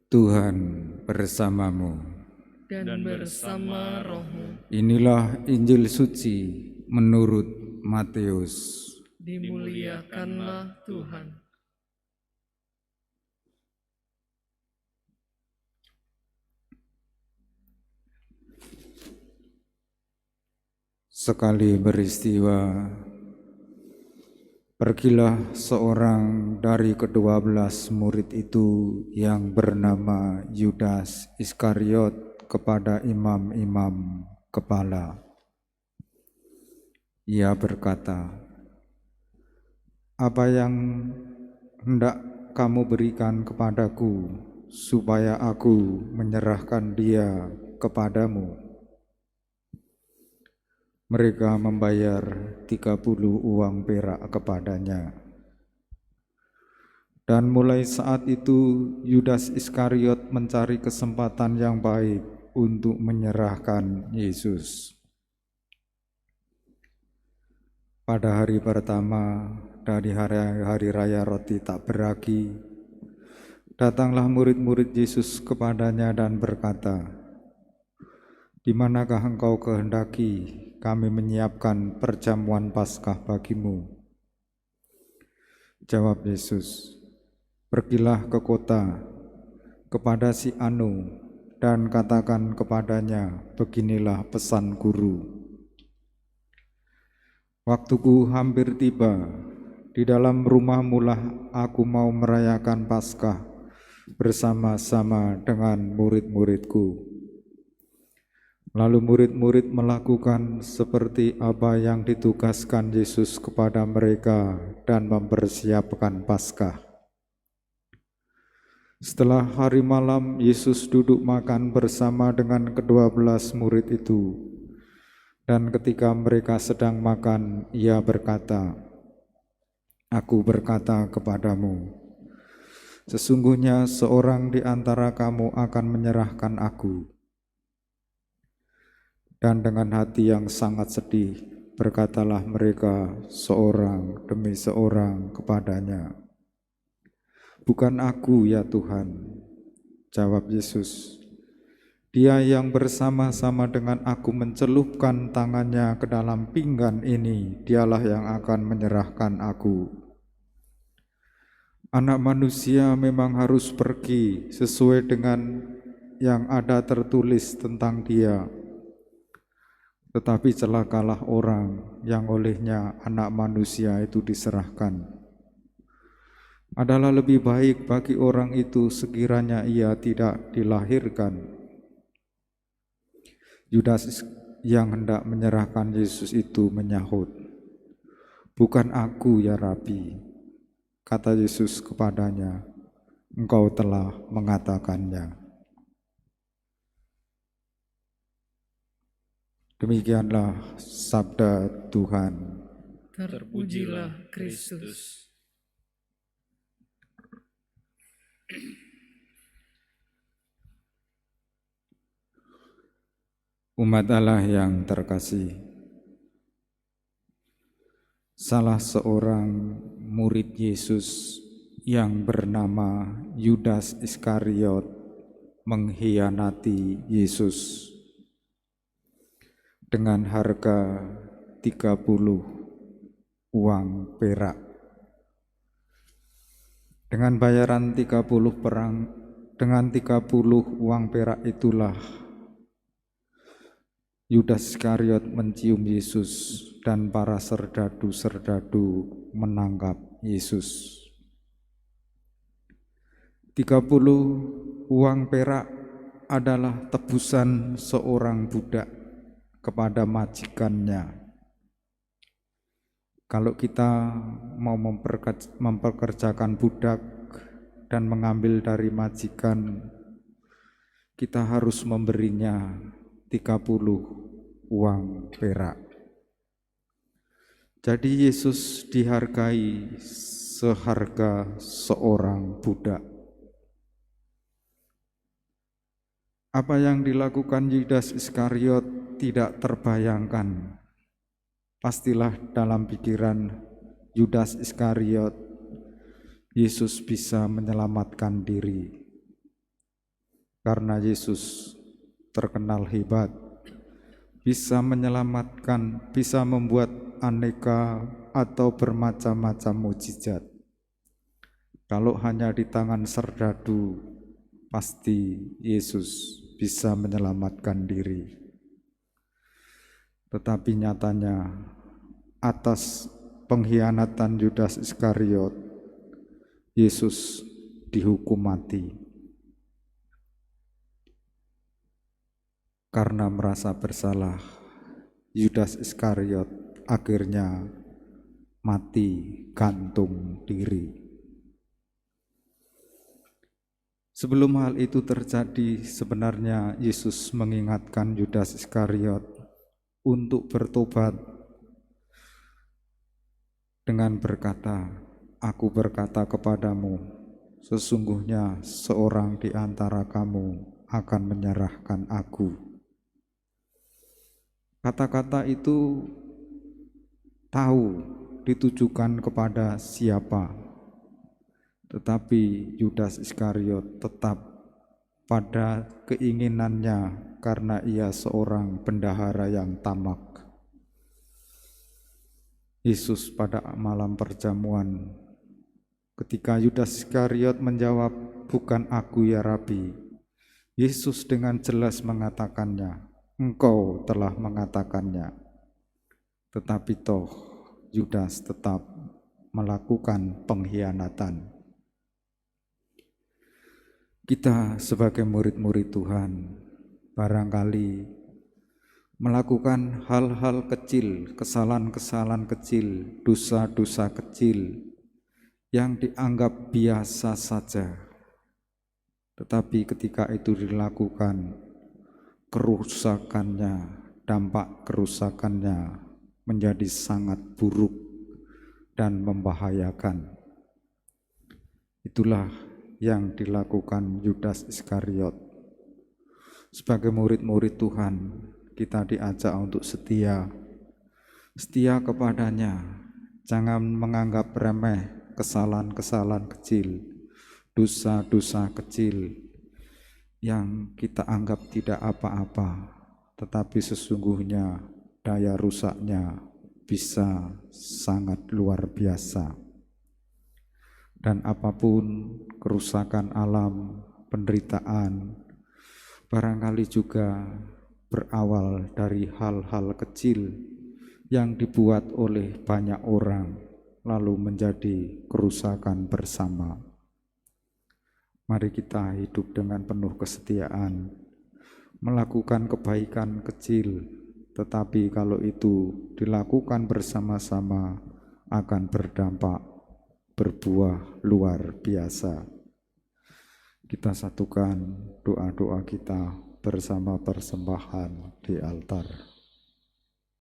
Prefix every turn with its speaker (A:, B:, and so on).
A: Tuhan bersamamu.
B: Dan bersama rohmu.
A: Inilah Injil suci menurut Matius.
B: Dimuliakanlah Tuhan.
A: Sekali beristiwa, pergilah seorang dari ke-12 murid itu yang bernama Yudas Iskariot kepada imam-imam kepala. Ia berkata, "Apa yang hendak kamu berikan kepadaku supaya aku menyerahkan dia kepadamu?" Mereka membayar 30 uang perak kepadanya. Dan mulai saat itu Yudas Iskariot mencari kesempatan yang baik untuk menyerahkan Yesus. Pada hari pertama dari hari raya roti tak beragi, datanglah murid-murid Yesus kepadanya dan berkata, "Di manakah engkau kehendaki kami menyiapkan perjamuan Paskah bagimu?" Jawab Yesus, "Pergilah ke kota, kepada si Anu, dan katakan kepadanya, beginilah pesan Guru. Waktuku hampir tiba, di dalam rumahmulah aku mau merayakan Paskah bersama-sama dengan murid-muridku." Lalu murid-murid melakukan seperti apa yang ditugaskan Yesus kepada mereka dan mempersiapkan Paskah. Setelah hari malam, Yesus duduk makan bersama dengan ke-12 murid itu. Dan ketika mereka sedang makan, ia berkata, "Aku berkata kepadamu, sesungguhnya seorang di antara kamu akan menyerahkan aku." Dan dengan hati yang sangat sedih, berkatalah mereka seorang demi seorang kepadanya, "Bukan aku ya Tuhan." Jawab Yesus, "Dia yang bersama-sama dengan aku mencelupkan tangannya ke dalam pinggan ini, dialah yang akan menyerahkan aku. Anak manusia memang harus pergi sesuai dengan yang ada tertulis tentang dia. Tetapi celakalah orang yang olehnya anak manusia itu diserahkan. Adalah lebih baik bagi orang itu sekiranya ia tidak dilahirkan." Yudas yang hendak menyerahkan Yesus itu menyahut, "Bukan aku ya Rabi." Kata Yesus kepadanya, "Engkau telah mengatakannya." Demikianlah sabda Tuhan.
B: Terpujilah Kristus.
A: Umat Allah yang terkasih, salah seorang murid Yesus yang bernama Yudas Iskariot mengkhianati Yesus dengan harga 30 uang perak. Dengan bayaran 30 uang perak itulah Yudas Iskariot mencium Yesus dan para serdadu-serdadu menangkap Yesus. 30 uang perak adalah tebusan seorang budak kepada majikannya. Kalau kita mau mempekerjakan budak dan mengambil dari majikan, kita harus memberinya 30 uang perak. Jadi Yesus dihargai seharga seorang budak. Apa yang dilakukan Yudas Iskariot tidak terbayangkan. Pastilah dalam pikiran Yudas Iskariot, Yesus bisa menyelamatkan diri. karena Yesus terkenal hebat, bisa menyelamatkan, bisa membuat aneka atau bermacam-macam mujizat. Kalau hanya di tangan serdadu, pasti Yesus bisa menyelamatkan diri. Tetapi nyatanya, atas pengkhianatan Yudas Iskariot, Yesus dihukum mati. Karena merasa bersalah, Yudas Iskariot akhirnya mati gantung diri. Sebelum hal itu terjadi, sebenarnya Yesus mengingatkan Yudas Iskariot untuk bertobat dengan berkata, "Aku berkata kepadamu, sesungguhnya seorang di antara kamu akan menyerahkan aku." Kata-kata itu tahu ditujukan kepada siapa, tetapi Yudas Iskariot tetap pada keinginannya karena ia seorang bendahara yang tamak. Yesus pada malam perjamuan, ketika Yudas Iskariot menjawab, "Bukan aku ya Rabi," Yesus dengan jelas mengatakannya, "Engkau telah mengatakannya." Tetapi toh Yudas tetap melakukan pengkhianatan. Kita sebagai murid-murid Tuhan barangkali melakukan hal-hal kecil, kesalahan-kesalahan kecil, dosa-dosa kecil yang dianggap biasa saja. Tetapi ketika itu dilakukan, kerusakannya, dampak kerusakannya menjadi sangat buruk dan membahayakan. Itulah yang dilakukan Yudas Iskariot. Sebagai murid-murid Tuhan, kita diajak untuk setia kepadanya. Jangan menganggap remeh kesalahan-kesalahan kecil, dosa-dosa kecil yang kita anggap tidak apa-apa, tetapi sesungguhnya daya rusaknya bisa sangat luar biasa. Dan apapun kerusakan alam, penderitaan, barangkali juga berawal dari hal-hal kecil yang dibuat oleh banyak orang, lalu menjadi kerusakan bersama. Mari kita hidup dengan penuh kesetiaan, melakukan kebaikan kecil, tetapi kalau itu dilakukan bersama-sama akan berdampak, berbuah luar biasa. Kita satukan doa-doa kita bersama persembahan di altar.